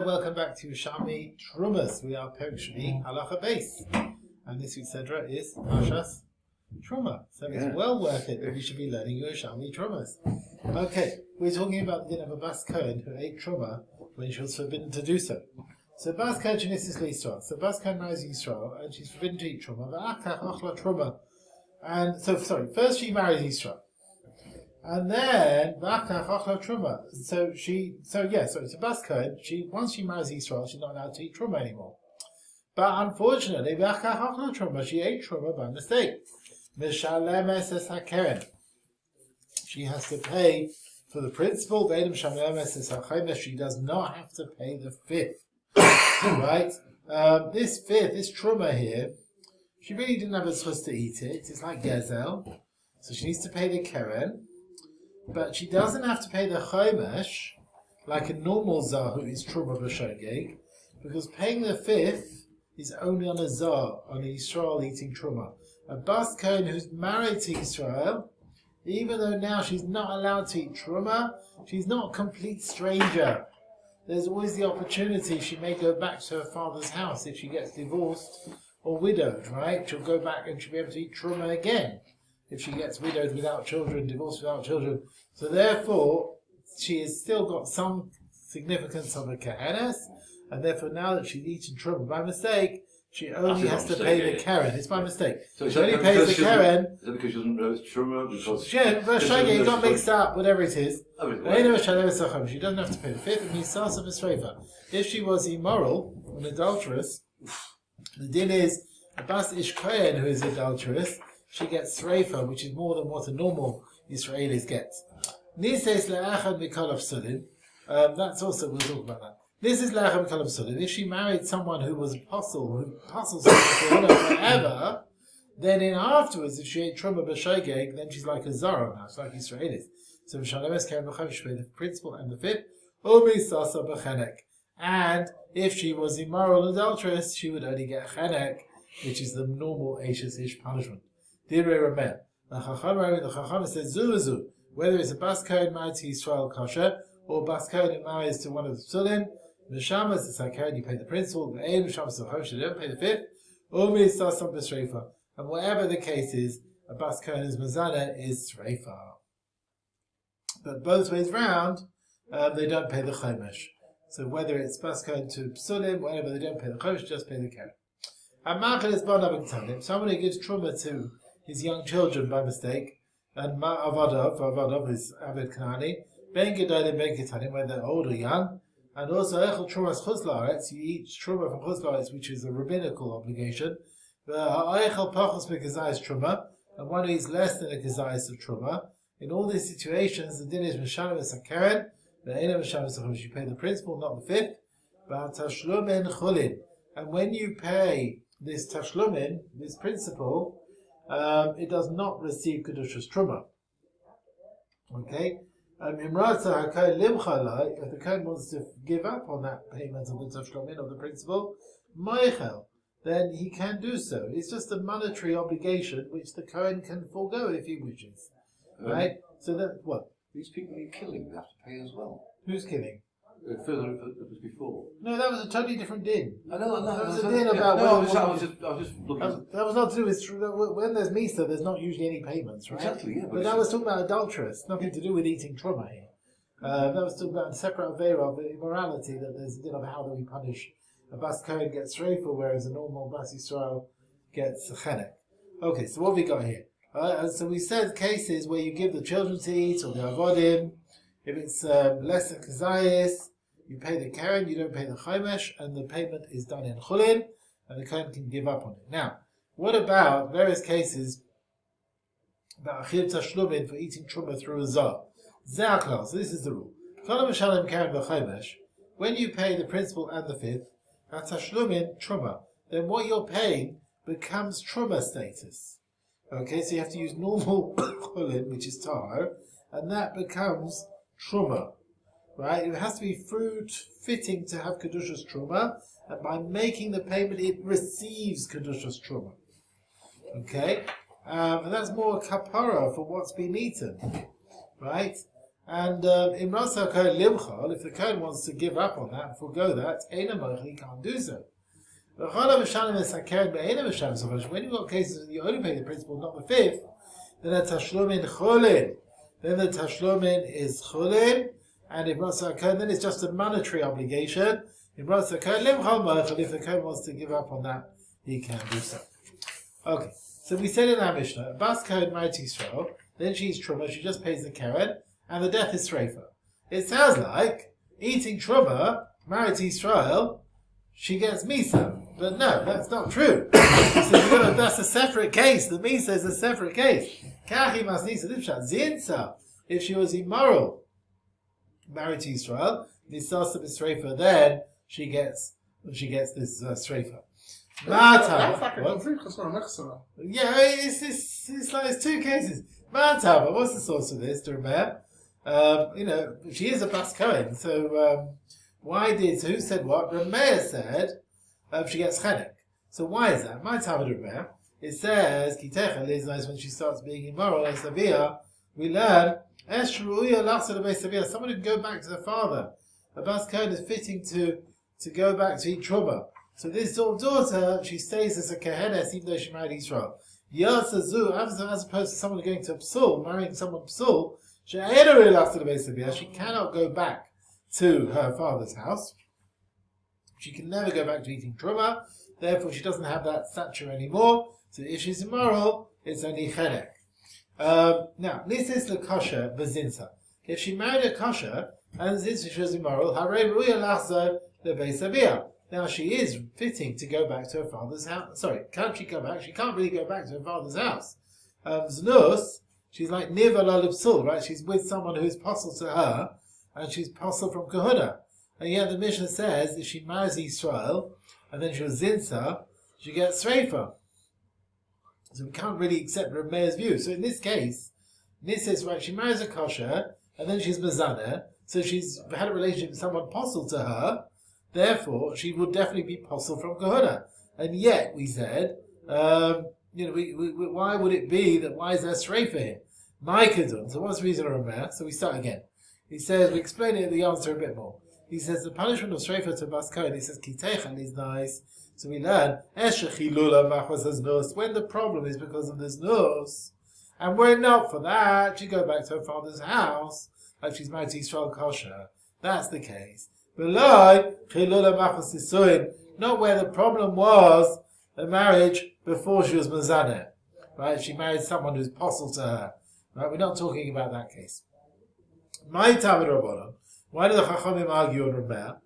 Welcome back to Yerushalmi Terumot. We are Perishmi Halacha Base, and this week's Sedra is Parshas Terumot. So it's well worth it that we should be learning Yerushalmi Terumot. Okay, we're talking about the din of a Bas Cohen who ate Terumot when she was forbidden to do so. So Bas Cohen Genesis Yisrael. So Bas Cohen marries Yisrael and she's forbidden to eat Terumot. And so first she marries Yisrael. And then so it's a Bas Cohen. Once she marries Israel, she's not allowed to eat truma anymore. But unfortunately, she ate truma by mistake. She has to pay for the principal. She does not have to pay the fifth. Right? This truma here, she really didn't have a supposed to eat it. It's like gezel, so she needs to pay the keren. But she doesn't have to pay the chomesh like a normal zah who is truma b'shogeg, because paying the fifth is only on a zah, on a Yisrael eating truma. A Bas Cohen who's married to Yisrael, even though now she's not allowed to eat truma, she's not a complete stranger. There's always the opportunity she may go back to her father's house if she gets divorced or widowed, right? She'll go back and she'll be able to eat truma again if she gets widowed without children, divorced without children. So therefore, she has still got some significance of a kahanas, and therefore now that she's eaten truma by mistake, she only has to pay the keren. It's by mistake. So she only pays the keren. Is that because she doesn't know it's truma? Because you got mixed up, whatever it is. She doesn't have to pay the fifth, and misasa v'sreifa. If she was immoral, an adulteress, the din is a bas ish kohen who is adulterous, she gets sreifa, which is more than what a normal Israelis get. Nises le'achad mikol psulim. That's also, we'll talk about that. This is le'achad mikol psulim. If she married someone who was apostle, forever, then afterwards, if she ate truma b'shogeg, then she's like a zara now. She's like Israelis. So v'shalemes keren b'chav, she paid the principal and the fifth. Umi sasa b'chenek. And if she was immoral adulteress, she would only get chenek, which is the normal Ashes Ish punishment. Direi Ramel. The Chacham says Zuzu, whether it's a Bas Cohen married to Yisrael kosher or Bas Cohen who marries to one of the Psulim, Neshamas is Sakohen, you pay the principal, Ve'en Neshamas Sakohen, you don't pay the fifth, Umi Sasam B'Sreifa. And whatever the case is, a Bas Cohen who's Mazana is Sreifa. But both ways round, they don't pay the Chomesh. So whether it's Bas Cohen to Psulim, whatever, they don't pay the Chomesh, just pay the Keren. And Ma'achel is Bonav B'Tanim, someone who gives Truma to his young children by mistake, and Avadav is Abed Kanani, Ben Gedolim, Ben Ketanim, when they're old or young, and also Echel Trumas Chutz La'aretz, you eat Truma from Chutz La'aretz, which is a rabbinical obligation, Echel Pachos B'Kezayis Truma, and one who eats less than a Kezayis of Truma. In all these situations, the din is Meshalim Esakeren, the Eina Meshalim Esakeren, you pay the principal, not the fifth, but Tashlumin Chulin, and when you pay this Tashlumin, this principal, it does not receive Kedushas Truma. Okay? If the Cohen wants to give up on that payment of the Tashlumin of the principal, Meichel, then he can do so. It's just a monetary obligation which the Cohen can forego if he wishes. Right? So that, what? These people you're killing, they have to pay as well. Who's killing? Further it was before. No, that was a totally different din. I know. That was a din about... I was just looking... That was not to do with... When there's Misa, there's not usually any payments, right? Exactly, yeah. But that was talking about adulteress, nothing to do with eating truma here. That was talking about a separate avera of the immorality, that there's a din of how do we punish. A Bas Cohen gets reifa, whereas a normal Bas Yisrael gets chenek. Okay, so what have we got here? So we said cases where you give the children to eat, or the avodim. If it's less than kazayis, you pay the keren, you don't pay the chomesh, and the payment is done in chulin, and the kohen can give up on it. Now, what about various cases about achil tashlumin for eating truma through a zah? Ze'aklal, so this is the rule. Kol mishalem keren v'chomesh, when you pay the principal and the fifth, tashlumin truma, then what you're paying becomes truma status. Okay, so you have to use normal chulin, which is tar, and that becomes truma. Right? It has to be fruit fitting to have Kedushas Truma, and by making the payment, it receives Kedushas Truma. Okay? And that's more kapara for what's been eaten. Right? And in Rasa Kohen Limchal, if the Kohen wants to give up on that and forego that, Eina Mochel, he can't do so. When you've got cases where you only pay the principal, not the fifth, then the Tashlumin Cholin. Then the Tashlumin is Cholin, and in Rasa Kohen, then it's just a monetary obligation. In Rasa Kohen Limchal Mochel, if the Kohen wants to give up on that, he can do so. Okay, so we said in our Mishnah, Bas Kohen married to Yisrael, then she's Truma, she just pays the Keren, and the death is Sreifa. It sounds like eating Truma, married to Yisrael, she gets Misa. But no, that's not true. So that's a separate case. The Misa is a separate case. Kachi mas Nisa Dipshat. Zinsa, if she was immoral, married to Yisrael, Nisasa B'Sreifa, then she gets this Sreifa. That's like a complete chasron. Yeah, it's like it's two cases. Matava, what's the source of this? To remember, she is a Bas Cohen, so who said what? Rameir said she gets chenek. So why is that? Matava to Rameir. It says Kitecha Liz when she starts being immoral as Savia. We learn Eshruya Lasa the Savia. Someone who can go back to the father. A Bas Cohen is fitting to go back to eat truma. So this daughter, she stays as a Kehenes even though she married Israel. Yasazu, as opposed to someone going to a psul, marrying someone psul, she cannot go back to her father's house. She can never go back to eating truma, therefore she doesn't have that stature anymore. So if she's immoral, it's only chedek. Now, this is the kosher v'zinsa. If she married a kosher, and since she was immoral, harei ruya lachzo lebeis. Now she is fitting to go back to her father's house. Sorry, can't she go back? She can't really go back to her father's house. Znus, she's like niva lalipsul, right? She's with someone who's possible to her, and she's possible from kahuna. And yet the Mishnah says if she marries Israel, and then she was zinsa, she gets sreifa. So we can't really accept Rameir's view. So in this case, this is right, she marries a kosher, and then she's mazaneh, so she's had a relationship with someone possible to her, therefore she would definitely be possible from kahuna. And yet, we said, why would it be that, why is there sreifa here? Maikadun. So what's the reason of Rameir? So we start again. He says, we explain it, the answer a bit more. He says the punishment of sreifa to Bas Cohen, he says, Kitechan is nice. So we learn, when the problem is because of this nus, and were it not for that, she'd go back to her father's house, like she's married to Yisrael kosher. That's the case. Not where the problem was the marriage before she was mazaneh. Right? She married someone who's possible to her. Right? We're not talking about that case. My Talmud Rabbanon. Why do the Chachamim argue on Rameir?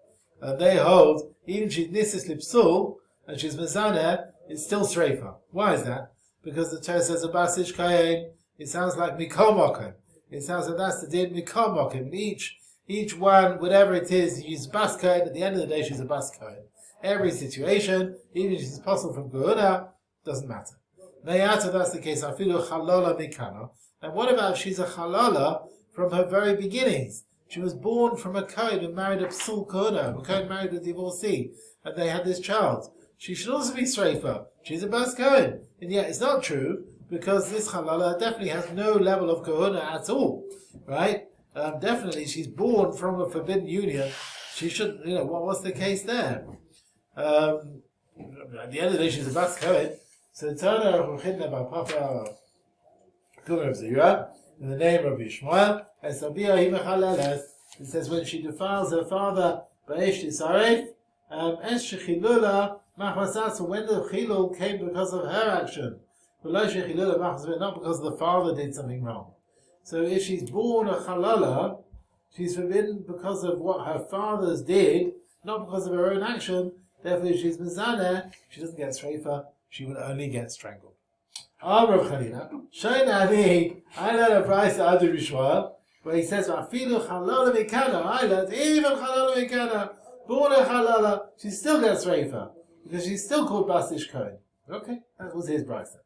They hold, even she's Nisis Lipsul, and she's mazaneh, it's still sreifa. Why is that? Because the Torah says, Abasish Kayin, it sounds like Mikol Mokim. It sounds like that's the din Mikol Mokim. Each one, whatever it is, she's a Bas Kohen. At the end of the day, she's a Bas Kohen. Every situation, even if she's possible from Gehuna, doesn't matter. Nayata, that's the case. Afilu Chalola Mikana. And what about if she's a Chalola from her very beginnings? She was born from a Kohen who married a Psul Gehuna. A Kohen married a divorcee, and they had this child. She should also be Sreifa. She's a Bas Kohen. And yet, it's not true, because this Chalola definitely has no level of Gehuna at all. Right? Definitely, she's born from a forbidden union. She shouldn't, what's the case there? At the end of the day, she's a Bas Kohen. So, Tana Ruchidna Bapapa Kumer of Zira, in the name of Yishmael, it says when she defiles her father, Ba'esh Tisaref, Es Shechilula Machmasat, so when the Chilul came because of her action, not because the father did something wrong. So if she's born a halala, she's forbidden because of what her fathers did, not because of her own action. Therefore, if she's mezaneh, she doesn't get sreifa, she will only get strangled. Rav Chanina, Shainani, I learned a price to Adu Rishwa, where he says, Afilu halala mikana, I learned even halala mikana, born a halala, she still gets sreifa, because she's still called Basish Cohen. Okay, that was his price.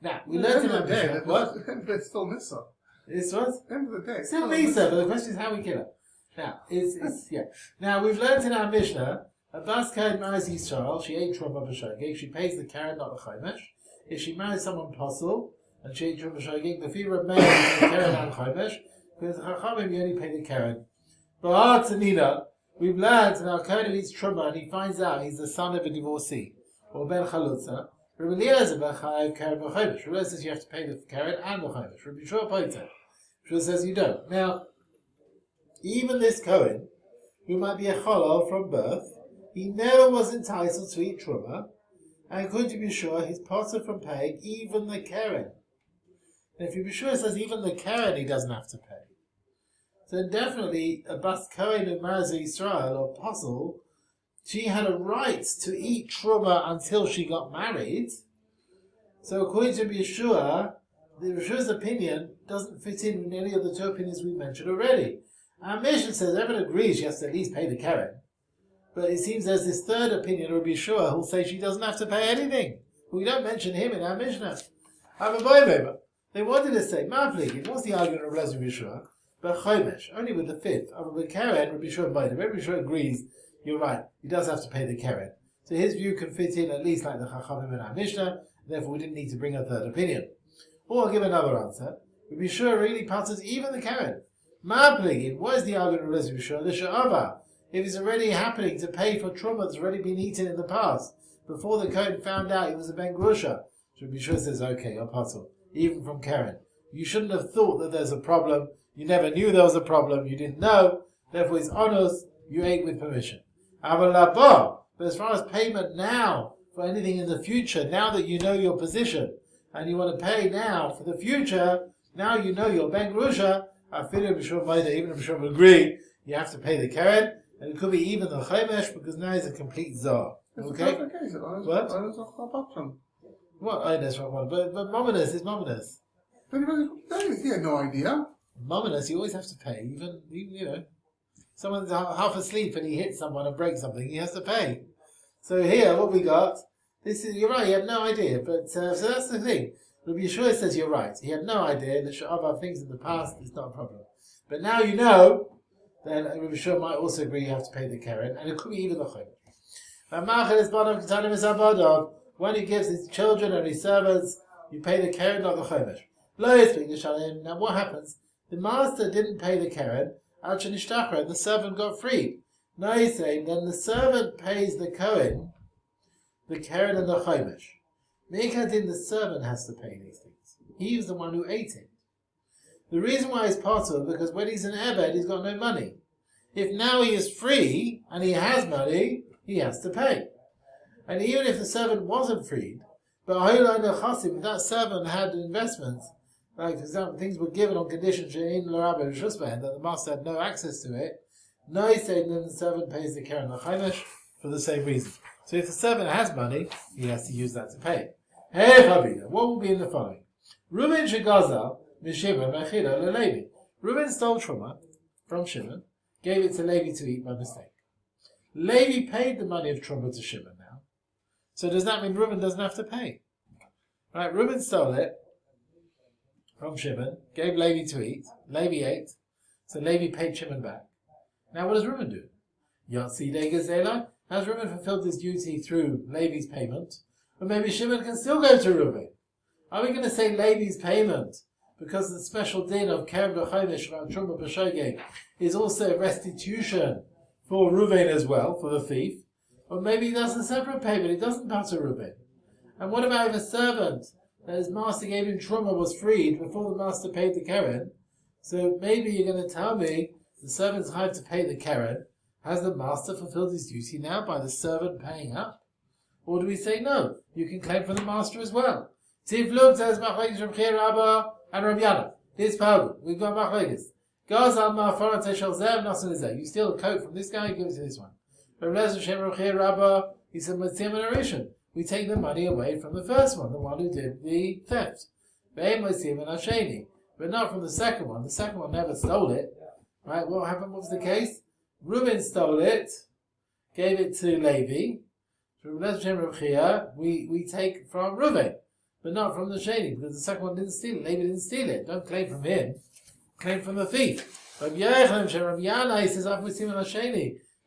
Now, we learned in our Mishnah, what? It's still Nissa. This was? End of the day. Still Misa, but the question is how we kill her. Now, Now, we've learnt in our Mishnah, a Bas Kohen marries Yisrael, she ate Truma B'Shogeg, she pays the Karen, not the Chomesh. If she marries someone possible, and she ate Truma B'Shogeg, the fear of marriage the Karen and Chomesh, Because Chachamim, you only pay the Karen. But Tanina, we've learned now Cohen eats Truma and he finds out he's the son of a divorcee, or Ben Chalutza. Rabbi Eliezer ben Chaim Karen b'chomesh. Rabbi says you have to pay the Karen and the chomesh. Rabbi Yishua Poiter. Rabbi says you don't. Now, even this Cohen, who might be a cholol from birth, he never was entitled to eat Truma, and according to Yeshua, he's potter from paying even the Karen. And if Yeshua says even the Karen he doesn't have to pay, so definitely a Bas Cohen of Marazah Yisrael or apostle, she had a right to eat Truma until she got married. So according to Yeshua, the Yeshua's opinion doesn't fit in with any of the two opinions we mentioned already. Our mission says everyone agrees she has to at least pay the Karen. But it seems there's this third opinion of Yeshua who'll say she doesn't have to pay anything. We don't mention him in our Mishnah. They wanted to say, what's the argument of Rabbi Yeshua? But chomesh, only with the fifth. With Karen, Rabbi Yeshua Rabbi Yeshua agrees, you're right, he does have to pay the Karen. So his view can fit in at least like the Chachamim in our Mishnah, therefore we didn't need to bring a third opinion. Or I'll give another answer. Rabbi Yeshua really passes even the Karen. What is the argument of Rabbi Yeshua? The Sha'ava. If it's already happening to pay for Truma that's already been eaten in the past, before the Cohen found out he was a Ben Grusha, so Rabbi Yeshua says, okay, you're puzzled, even from Karen. You shouldn't have thought that there's a problem. You never knew there was a problem. You didn't know. Therefore, it's honest. You ate with permission. But as far as payment now for anything in the future, now that you know your position and you want to pay now for the future, now you know your Ben Grusha, even if Bishop agree, you have to pay the Karen, and it could be even the chomesh because now he's a complete czar. Okay? What? What? But Mominus is Mominus. He had no idea. Mominus, you always have to pay. Even someone's half asleep and he hits someone and breaks something, he has to pay. So here, what we got, you're right, he had no idea. But so that's the thing. Rabbi Yeshua says you're right. He had no idea. The Sha'ava things in the past, it's not a problem. But now you know, then Rabbi Yeshua might also agree you have to pay the Karen, and it could be even the chomesh. When he gives his children and his servants, you pay the Karen, not the chomesh. Now what happens? The master didn't pay the Karen, and the servant got freed. Now he's saying, then the servant pays the Cohen, the Karen and the chomesh. The servant has to pay these things. He was the one who ate it. The reason why he's part of it, because when he's an Ebed, he's got no money. If now he is free, and he has money, he has to pay. And even if the servant wasn't freed, but if that servant had investments, like for example, things were given on condition that the master had no access to it, no, he's saying then the servant pays the Karen and the chomesh for the same reason. So if the servant has money, he has to use that to pay. Hey Chabina, what will be in the following? Reuben Shegazal Mishimon Mechila LeLevi. Reuben stole Truma from Shimon, gave it to Levi to eat by mistake. Levi paid the money of Truma to Shimon now. So does that mean Reuben doesn't have to pay? Right, Reuben stole it from Shimon, gave Levi to eat. Levi ate, so Levi paid Shimon back. Now what does Reuben do? Yotzi de Gazela. Has Reuben fulfilled his duty through Levi's payment? Or maybe Shimon can still go to Reuben. Are we going to say Levi's payment because the special din of Keren v'chomesh and Truma b'shogeg is also restitution for Reuben as well, for the thief? Or maybe that's a separate payment, it doesn't matter Reuben. And what about if a servant that his master gave him Truma was freed before the master paid the Keren? So maybe you're going to tell me the servant's hired to pay the Keren. Has the master fulfilled his duty now by the servant paying up? Or do we say no? You can claim from the master as well. Tif Lug says Machlekes Rabbi Rabba and Rabbi Yana. Here's Paul. We've got Machlekes. You steal a coat from this guy, you give it to this one. Rabba, he said, we take the money away from the first one, the one who did the theft. But not from the second one. The second one never stole it. Right? What happened? What was the case? Reuben stole it, gave it to Levi. We take from Reuben, but not from the Sheni, because the second one didn't steal it. Levi didn't steal it. Don't claim from him. Claim from the thief. Rabbi Yana, he says,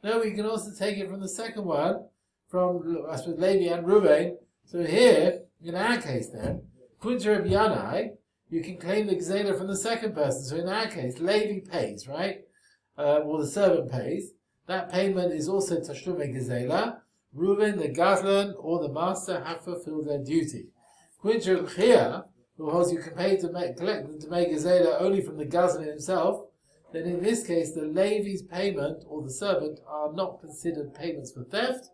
no, we can also take it from the second one, from I suppose Levi and Reuben. So here, in our case then, according to Rabbi Yana, you can claim the gzela from the second person. So in that case, Levi pays, right? Or the servant pays. That payment is also Tashlume Gezela. Reuven, the Gazlan, or the master have fulfilled their duty. Quinter here, who holds you can pay collect to make Gezela only from the Gazlan himself, then in this case the Levi's payment or the servant are not considered payments for theft.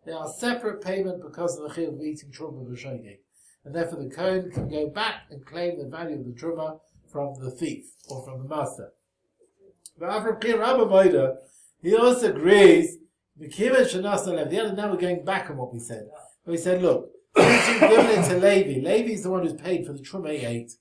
They are separate payment because of the chiyuv of eating truma b'shogeg. And therefore the Cohen can go back and claim the value of the truma from the thief or from the master. But he also agrees, now we're going back on what we said. We said, look, since you've given it to Levi, Levi is the one who's paid for the Truma he ate.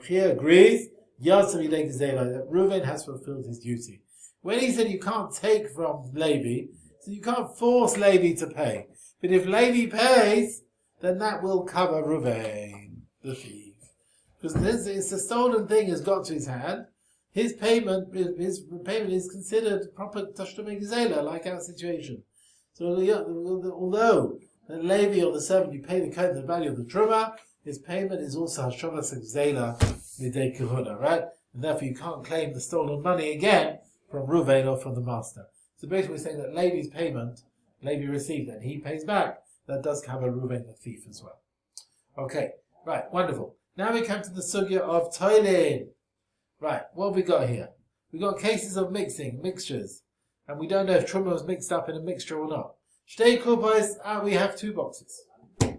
Here agrees, that Reuven has fulfilled his duty. When he said you can't take from Levi, so you can't force Levi to pay. But if Levi pays, then that will cover Reuven, the thief. Because it's a stolen thing has got to his hand. His payment is considered proper tashlume gezela, like our situation. So although the Levi or the servant, you pay the Kohen the value of the truma, his payment is also hashavas gezela midei kahuna, right? And therefore you can't claim the stolen money again from Reuven or from the master. So basically we're saying that Levi's payment, Levi received and he pays back. That does cover Reuven the thief as well. Okay, right, wonderful. Now we come to the sugya of toilin. Right, what have we got here? We've got cases of mixtures. And we don't know if truma was mixed up in a mixture or not. Shtei kupos, we have 2 boxes.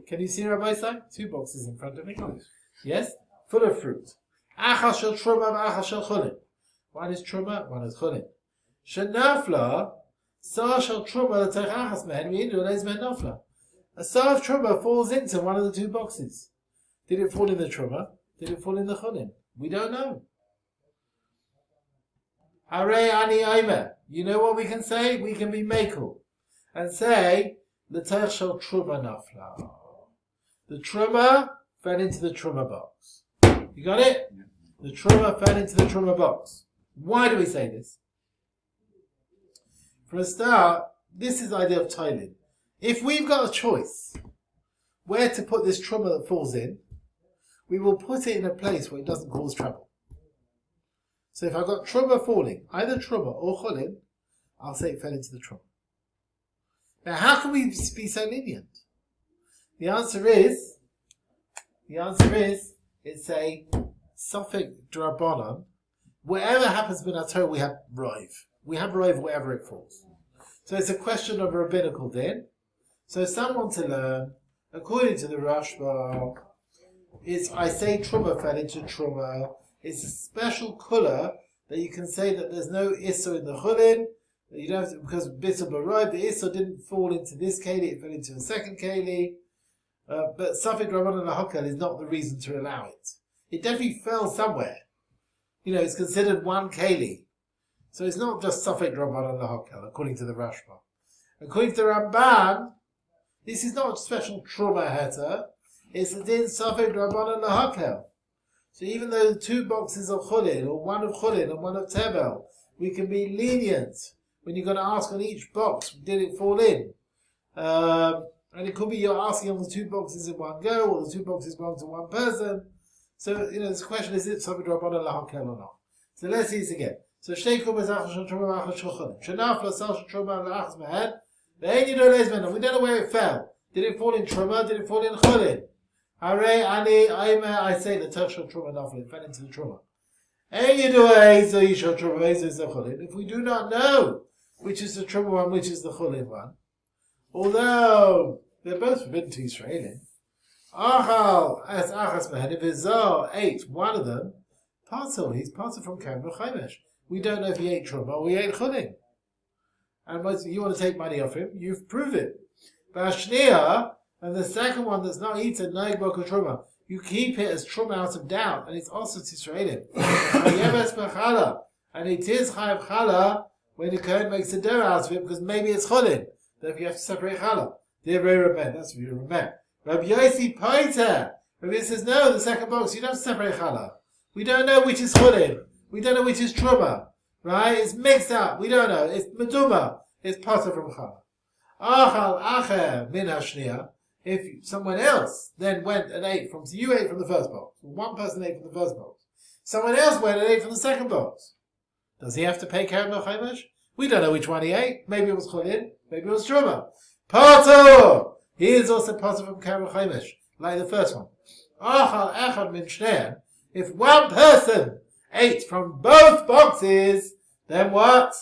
Can you see Rabbi Sai? 2 boxes in front of me. Yes? Full of fruit. Achal shel truma v'achal shel chulin. One is truma, one is chulin. Shenafla, sar shel truma l'teich achas mehen, v'indu leis mehen nafla. A sar of truma falls into one of the 2 boxes. Did it fall in the truma? Did it fall in the chulin? We don't know. Hare ani aimer. You know what we can say? We can be mekel and say the teich shel truma nafla. The truma fell into the truma box. You got it? The truma fell into the truma box. Why do we say this? For a start, this is the idea of toiling. If we've got a choice where to put this truma that falls in, we will put it in a place where it doesn't cause trouble. So if I've got truma falling, either truma or chulin, I'll say it fell into the truma. Now how can we be so lenient? The answer is, it's a suffix drabanan. Whatever happens in our Torah, we have roiv. We have roiv wherever it falls. So it's a question of rabbinical din. So some want to learn, according to the Rashba, I say truma fell into truma. It's a special kula that you can say that there's no issa in the chulin. That you don't have to, because bit of baroy, the issa didn't fall into this keli, it fell into a second keli. But Safik Rabbanan Lahokal is not the reason to allow it. It definitely fell somewhere. It's considered one keli. So it's not just Safik Rabbanan Lahokal, according to the Rashba. According to the Ramban, this is not a special truma heter, it's a din Safik Rabbanan Lahokal. So even though the 2 boxes of chulin, or one of chulin and one of tebel, we can be lenient when you're going to ask on each box, did it fall in? And it could be you're asking on the 2 boxes in one go, or the 2 boxes belong to one person. So, this question is it something Rabbanan Lahakel or not? So let's see this again. So Shtei Kubas Achal Shel Truma Achal Shel Chulin. Shenaf Lasal Shel Truma La'achas Mehen. Ve'en Yido Leis Mehen. We don't know where it fell. Did it fall in Truma? Did it fall in Chulin? Hare ani aimer, I say the teich shel truma nafla, it fell into the truma. If we do not know which is the truma one, which is the chulin one, although they're both forbidden to Israelim, achal as achas mehen, if Zar ate one of them, he's parted from Cohen v'chaimesh. We don't know if he ate truma or he ate chulin. And you want to take money off him, you've proved it. But Ashniya, and the second one that's not eaten, noig boko truma, you keep it as truma out of doubt, and it's also tisraelim. And it is chayav chala when the Cohen makes a dough out of it, because maybe it's chulin. Therefore you have to separate chala. Dear Rabbi, that's what you remember. Rabbi Yossi Paiter. Rabbi Yossi says, no, the second box, you don't separate chala. We don't know which is chulin. We don't know which is truma. Right? It's mixed up. We don't know. It's meduma. It's potter from chala. Achal acher min hashniya. if someone else then went and ate from, so you ate from the first box, one person ate from the first box, someone else went and ate from the second box, does he have to pay Keren B'Chomesh? We don't know which one he ate. Maybe it was Cholin, maybe it was Truma. Patur! He is also Patur from Keren B'Chomesh, like the first one. Achal Echad Min Shneim. If one person ate from both boxes, then what?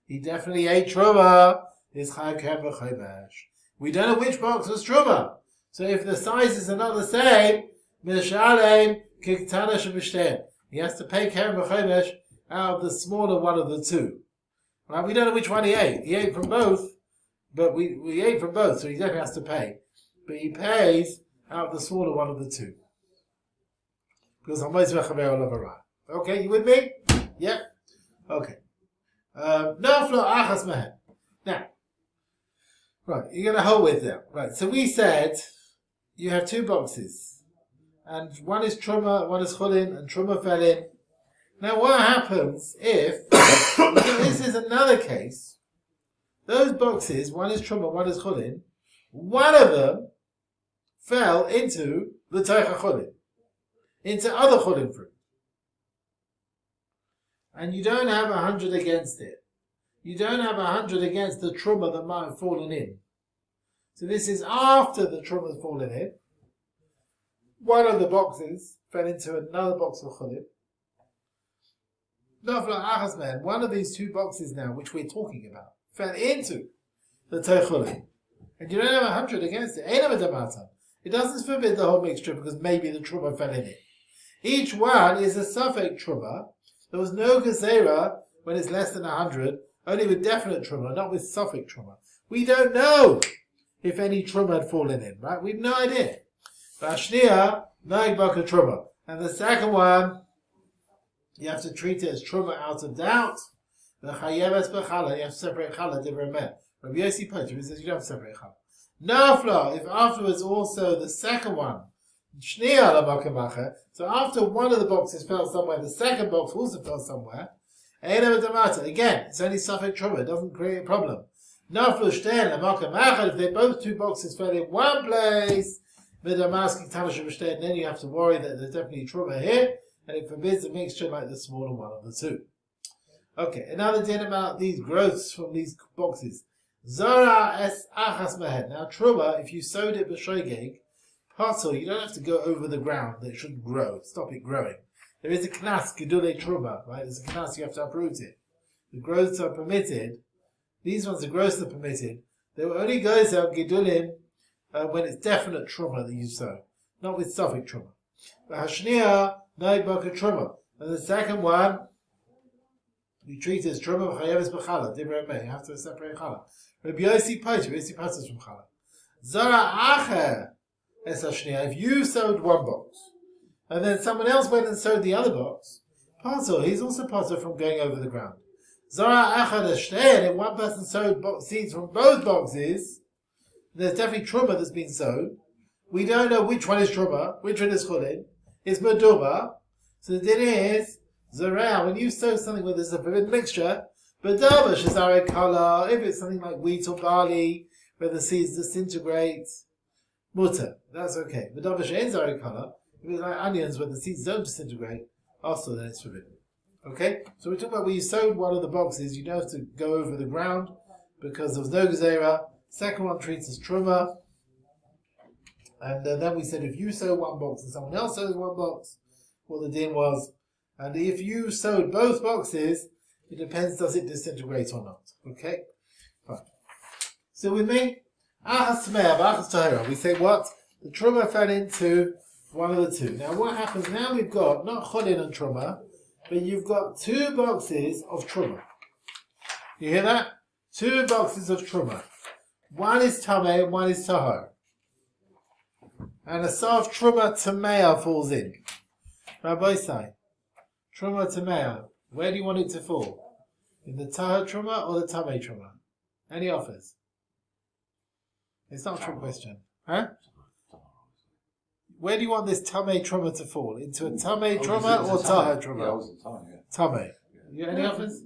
He definitely ate Truma. Is Chaim Keren B'Chomesh. We don't know which box was Truma. So if the sizes are not the same, Mishalem Kiktana Shemishtem. He has to pay Keren B'Chomesh out of the smaller one of the two. Right? We don't know which one he ate. He ate from both, but we ate from both, so he definitely has to pay. But he pays out of the smaller one of the two. Because okay, you with me? Yep. Okay. Now, right, you're going to hold with them. Right, so we said you have two boxes. And one is Truma, one is Chulin, and Truma fell in. Now what happens if, this is another case, those boxes, one is Truma, one is Chulin, one of them fell into the Teicha Chulin, into other Chulin fruit. And you don't have 100 against it. You don't have 100 against the Truma that might have fallen in. So this is after the Truma has fallen in. One of the boxes fell into another box of Chulin. One of these two boxes now, which we're talking about, fell into the Teichulin. And you don't have 100 against it. It doesn't forbid the whole mixture because maybe the Truma fell in it. Each one is a Safek Truma. There was no Gezerah when it's less than 100, only with definite Truma, not with Safek Truma. We don't know if any Truma had fallen in, right? We have no idea. Vashnia, Naig Baka Truma. And the second one, you have to treat it as Truma out of doubt. The Chayeves B'Chala, you have to separate Chala, Divrei Meh. Rabbi Yossi Potter, he says you don't have to separate Chala. Nafla, if afterwards also the second one, Shnia L'Makamacha, so after one of the boxes fell somewhere, the second box also fell somewhere, again, it's only Safek Truma, it doesn't create a problem. Nafla Shnein L'Makamacha, if they both two boxes fell in one place, then you have to worry that there's definitely Truma here, and it forbids a mixture like the smaller one of the two. Okay, another din about these growths from these boxes. Zara es achas mehed. Now Truma, if you sowed it b'shogeg, parcel, you don't have to go over the ground that it shouldn't grow, stop it growing. There is a knas, gedule Truma, right? There's a knas, you have to uproot it. The growths are permitted. These ones, the growths are permitted. They will only go out gedulim when it's definite Truma that you sow, not with Safek Truma. But Hashnia, Naig Baka Truma. And the second one, we treat as Truma Chayeves B'Chala, Divrei Meh, you have to separate Chala. Rabbi Yossi Potter, Yossi Potter from Chala. Zara Acher Es Hashnia, if you sowed one box, and then someone else went and sowed the other box, Pater, he's also Pater from going over the ground. Zara Acher Es Shnein, if one person sowed seeds from both boxes, there's definitely Truma that's been sowed. We don't know which one is Truma, which one is Chulin. It's Meduba. So the din is, Zara, when you sow something where there's a forbidden mixture, Meduba Shazare Kala, if it's something like wheat or barley, where the seeds disintegrate, Mutter, that's okay. Meduba Shazare Kala, if it's like onions where the seeds don't disintegrate, also then it's forbidden. Okay? So we're talking about when you sowed one of the boxes, you don't have to go over the ground, because there was no Gezerah. Second one treats as Truma. And then we said if you sow one box and someone else sows one box, what the din was. And if you sowed both boxes, it depends, does it disintegrate or not. Okay? Fine. So with me, we say what? The Truma fell into one of the two. Now what happens, now we've got, not Cholin and Truma, but you've got two boxes of Truma. You hear that? Two boxes of Truma. One is Tameh and one is Tahor. And a soft Truma Tameh falls in. Rabbi say, Truma Tameh, where do you want it to fall? In the Tahor Truma or the Tameh Truma? Any offers? It's not a trick question. Huh? Where do you want this Tameh Truma to fall? Into a Tameh Truma or Tahor Truma? Yeah, I was in Tameh, yeah. Tameh. Any offers?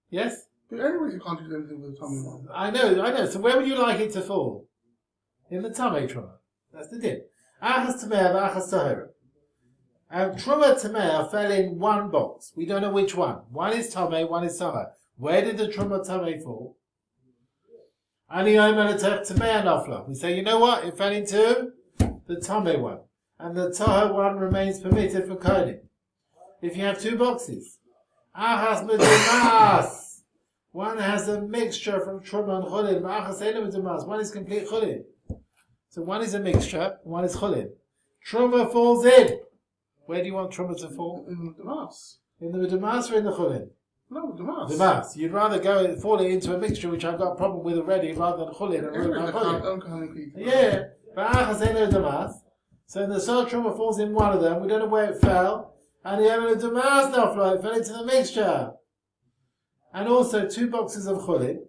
Yes? But anyways, you can't do anything with the tummy one. I know. So where would you like it to fall? in the Tamei Truma. That's the din. Achas Tamei, Achas Tahira. And Truma Tamei fell in one box. We don't know which one. One is Tamei, one is Tahir. Where did the Truma Tamei fall? We say, you know what? It fell into the Tamei one. And the Tahir one remains permitted for Kohen. If you have two boxes, Achas Medumas, one has a mixture from Truma and Chulin, but Achas Eina Medumas, one is complete Chulin. So one is a mixture, one is Chulin. Truma falls in. Where do you want Truma to fall? In the Damas. In the Medumas or in the Chulin? No, the Damas. The mass. You'd rather fall it into a mixture which I've got a problem with already rather than Chulin and ruin my Chulin. Yeah, but Achas Eina Medumas. So the Sod Truma falls in one of them. We don't know where it fell. And the Evan of Damas now fell into the mixture. And also 2 boxes of Chulin.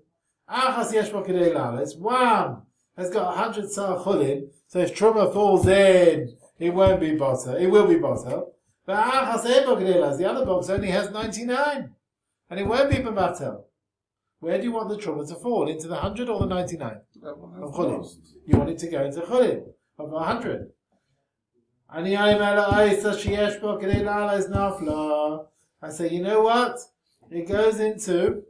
Achas Yesh Bokidei Lalis. One has got 100 Sar Chulin. So if Truma falls in, it won't be Botter. It will be Botter. But Achas Yesh Bokidei Lalis, the other box only has 99. And it won't be Bamatel. Where do you want the Truma to fall? Into the 100 or the 99? Of Chulin. You want it to go into Chulin of 100. I say, you know what? It goes into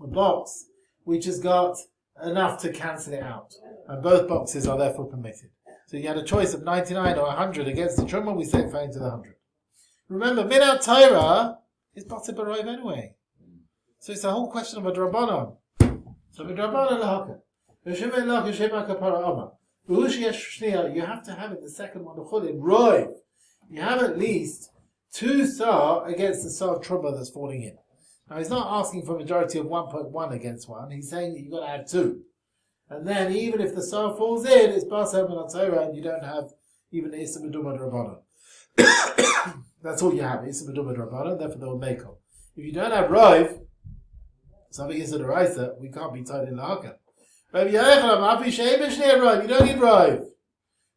a box which has got enough to cancel it out. And both boxes are therefore permitted. So you had a choice of 99 or 100 against the Truma, we say it fell into the 100. Remember, Minat Torah is Batir Barov anyway. So it's a whole question of a Drabanon. So a Drabanon lahaka. You have to have it, the second one, the Chulin, Roy. You have at least 2 Sar against the Sar Truma that's falling in. Now he's not asking for a majority of 1.1 against 1, he's saying that you've got to have 2. And then even if the Sar falls in, it's Basar Ben Torah and you don't have even Issa Meduma Drabanan. That's all you have, Issa Meduma Drabanan, therefore they will make up. If you don't have Roy, something Issa Deraisa, we can't be tied in the Haka. You don't need Rive.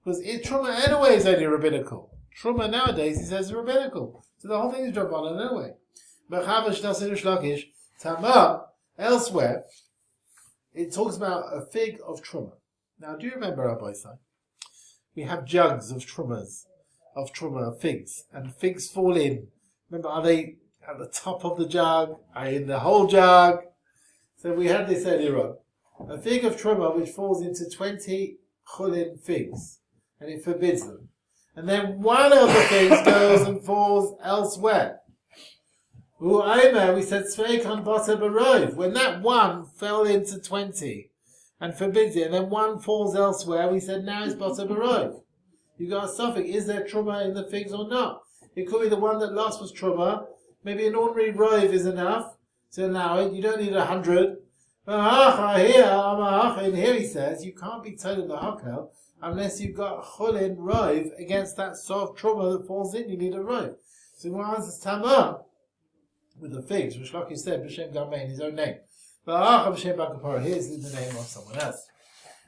Because Truma anyway is only rabbinical. Truma nowadays, he says, is rabbinical. So the whole thing is Drabanan anyway. Tama, elsewhere, it talks about a fig of Truma. Now, do you remember, Rabbi Sai? We have jugs of Trumas, figs, and figs fall in. Remember, are they at the top of the jug? Are they in the whole jug? So we had this earlier on. A fig of Truma which falls into 20 Chulin figs, and it forbids them. And then one of the figs goes and falls elsewhere. We said Sveikon Batir Barov. When that one fell into 20 and forbids it, and then one falls elsewhere, we said now it's Batir Barov. You got a suffix. Is there Truma in the figs or not? It could be the one that lost was Truma. Maybe an ordinary Rov is enough to allow it. You don't need 100. In here he says you can't be told the hakel unless you've got Chulin Rov against that soft Truma that falls in. You need a Rov. So one answers Tamar with the figs, which like you said, B'Shem Gamein, his own name. Here's the name of someone else.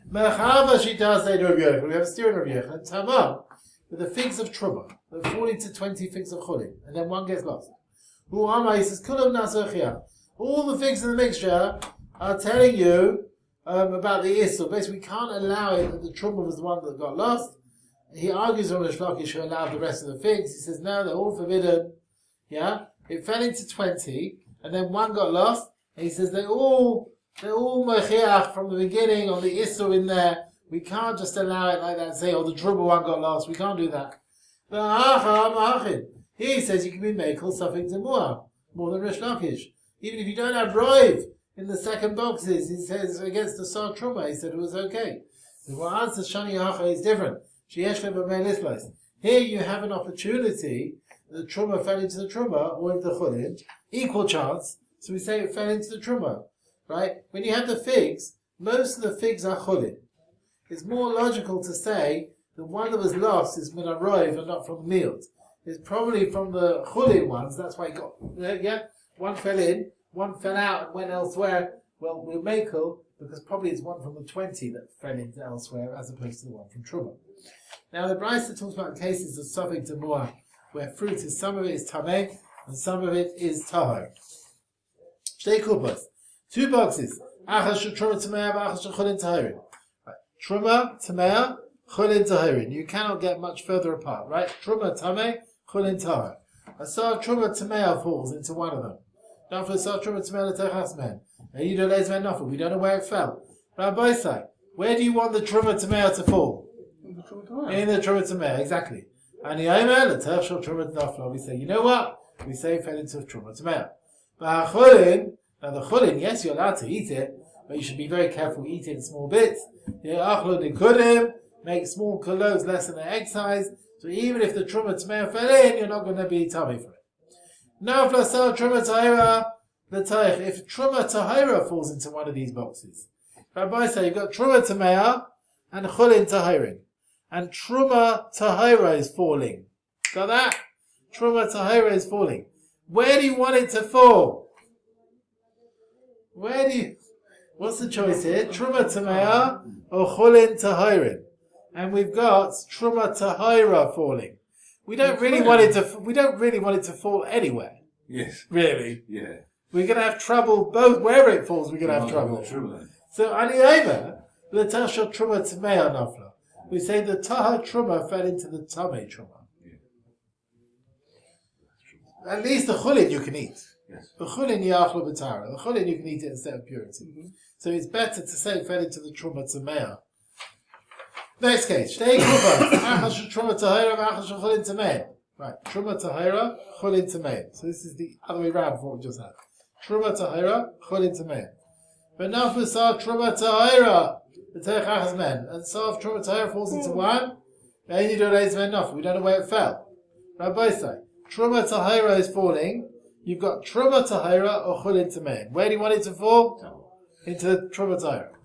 We have a steering of Yech and Tamar with the figs of Truma that fall into 20 figs of Chulin, and then one gets lost. He says, all the figs in the mixture are telling you about the Issur. Basically, we can't allow it that the Truma was the one that got lost. He argues on the Shlokish who allowed the rest of the figs. He says, no, they're all forbidden. Yeah? It fell into 20, and then one got lost. And he says, they're all Mechiach from the beginning on the Issur in there. We can't just allow it like that and say, oh, the Truma one got lost. We can't do that. He says you can be Mekel Safik Zemua, more than Rish Lakish. Even if you don't have Roiv in the second boxes, he says against the Sar Truma, he said it was okay. The what answers Shani Hacha is different. Here you have an opportunity, the Truma fell into the Truma, or into the Chulin, equal chance, so we say it fell into the Truma. Right? When you have the figs, most of the figs are Chulin. It's more logical to say the one that was lost is min haroiv and not from the meals. It's probably from the Chulin ones, that's why it got, one fell in, one fell out and went elsewhere. Well, we'll make because probably it's one from the 20 that fell into elsewhere as opposed to the one from Truma. Now the Brisa talks about cases of Safek Demua, where fruit is, some of it is Tameh and some of it is Tahor. Shtei kupas, 2 boxes. Achas Truma Tameh, Achas Chulin Tahorin. Truma, Tamea, Chulin, Tahirin. You cannot get much further apart, right? Truma, Tameh, Chulin, Tahir. A Sar Truma, Tamea falls into one of them. Nafla, Sar Truma, Tamea, Letechas Men. And you don't know we don't know where it fell. Rabbi say, where do you want the Truma, Tamea to fall? In the Truma, Tamea, exactly. And the Omer, Letech Shal Truma, Nafla. We say, you know what? We say it fell into Truma, Tamea. But Chulin, now the Chulin, yes, you're allowed to eat it, but you should be very careful eating in small bits. Make small loaves less than the egg size. So even if the Truma Tamea fell in, you're not going to be tummy for it. Now if Truma Tahira, if Truma Tahira falls into one of these boxes, Rabbi say you've got Truma Tamea and Chulin Tahirin. And Truma Tahira is falling. Got that? Truma Tahira is falling. Where do you want it to fall? What's the choice here? Truma Tamea or Chulin Tahirin? And we've got Truma Tahira falling. We don't really want it to fall anywhere. Yes. Really. Yeah. We're going to have trouble both wherever it falls. We're going to have trouble. So Aliyoma, the Tasha Truma Tamea Nafla. We say the Taha Truma fell into the Tamei Truma. Yeah. At least the Chulin you can eat. Yes. The Chulin Yachlo B'Tara. The Chulin you can eat it instead of purity. Mm-hmm. So it's better to say it fell into the Truma Tamea. Next case. Shtei Kuba. Achash Truma Tahira, Achash Chulin Tamea. Right. Truma Tahira, Chulin Tamea. So this is the other way around from what we just had. Truma Tahira, Chulin Tamea. But now for Sar Truma Tahira, the Teichachas Men. And so if Truma Tahira falls into one, then you don't raise enough. We don't know where it fell. Rabbi say, Truma Tahira is falling. You've got Truma Tahira or Chulin Tamea. Where do you want it to fall? Into Truma Tahira.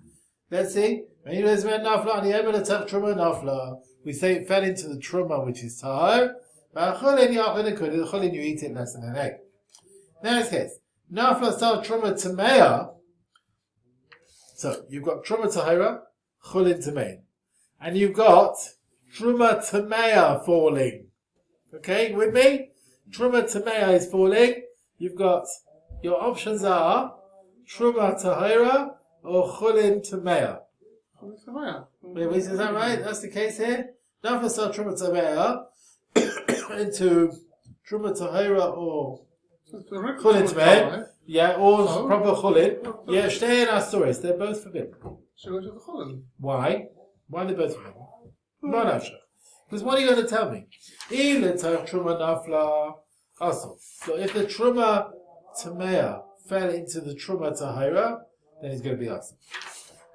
Let's see. We say it fell into the Truma, which is Tahir. But Chulin you eat it less than an egg. Next case. Nafla Sal Truma Tamea. So you've got Truma Tahira, Chulin Tamea. And you've got Truma Tamea falling. Okay, with me? Truma Tamea is falling. You've got, your options are Truma Tahira or Chulin Tamea. Wait, is that right? That's the case here? Nafla Sal Truma Tamea into Truma Tahira or Chulin Tamea, yeah, or proper Chulin. Yeah, Shtei and Astoris, they're both forbidden. So go to the Chulin. Why? Why are they both forbidden? Because what are you going to tell me? Also, so if the Truma Tamea fell into the Truma Tahira, then it's going to be awesome.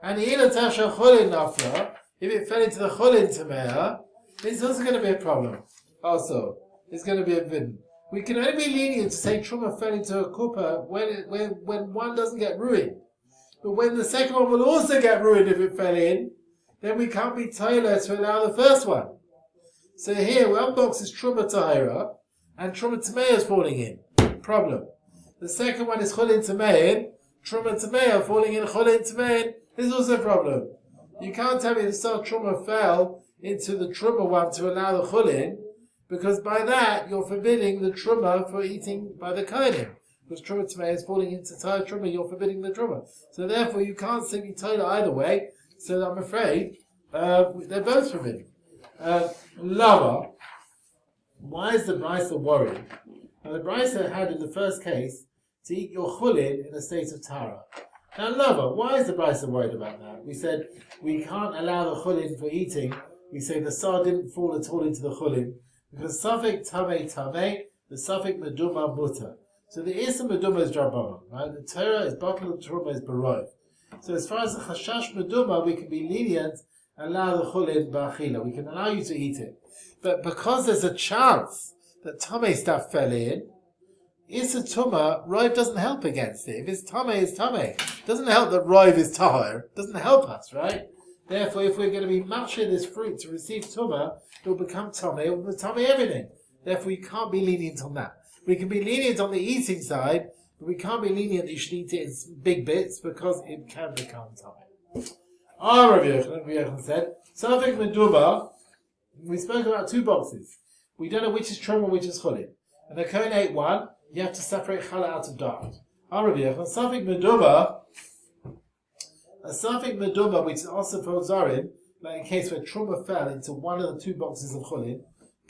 And the Tasha Chulin Nafla, if it fell into the Chulin Tamea, it's also going to be a problem. Also, it's going to be a bidden. We can only be lenient to say Truma fell into a kupa when one doesn't get ruined. But when the second one will also get ruined if it fell in, then we can't be Taylor to allow the first one. So here, one box is Truma Tahira, and Truma Tamea is falling in. Problem. The second one is Chulin Tamea, Truma Tamea falling in Chulin Tamea is also a problem. You can't tell me the Sar Truma fell into the Truma one to allow the Chulin, because by that you're forbidding the Truma for eating by the Kohenim. Because Truma Tamea is falling into Tahir Truma, you're forbidding the Truma. So therefore you can't simply Taylor either way, so I'm afraid they're both forbidden. Lava, why is the Brisa worried? Now the Brisa had in the first case to eat your chulin in a state of tara. Now lava, why is the Brisa worried about that? We said we can't allow the chulin for eating. We say the sar didn't fall at all into the chulin because safek tamei, the safek meduma muta. So the isa meduma is drabanan, right? The Torah is bottle of truma is barov. So as far as the chashash meduma, we can be lenient. Allow the chulin ba'achila. We can allow you to eat it. But because there's a chance that tamei stuff fell in, Issa Tuma, Rive doesn't help against it. If it's tamei, it's tamei. It doesn't help that Rive is tahir. It doesn't help us, right? Therefore, if we're going to be mashing this fruit to receive Tuma, it will become tamei. It will become tamei everything. Therefore, you can't be lenient on that. We can be lenient on the eating side, but we can't be lenient that you should eat it in big bits because it can become tamei. Rav Yochanan said, Safek Meduba, we spoke about two boxes. We don't know which is Truma, which is Chulin. And the Cohen ate one, you have to separate Chala out of Dart. Rav Yochanan, Safek Meduba, a Safek Meduba, which is also for Zarin, like in case where truma fell into one of the two boxes of chulin,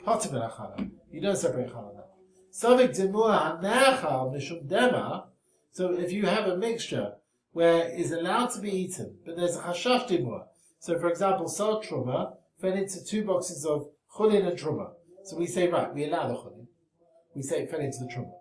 potter ben achala. You don't separate chala now. Savik dimua hanechal mishum dema. So if you have a mixture where it's allowed to be eaten, but there's a chashash dimua. So for example, sal truma fell into two boxes of chulin and truma. So we say, right, we allow the chulin. We say it fell into the truma.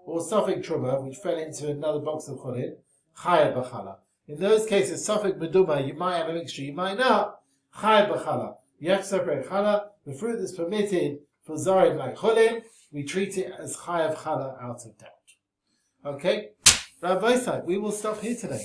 Or safek truma, which fell into another box of chulin, chayat b'chala. In those cases, safek meduma, you might have a mixture, you might not. Chayat b'chala. You have to separate chala. The fruit that's permitted for zarin like chulin, we treat it as chayav chala out of doubt. Okay? Rabbi Isai, we will stop here today.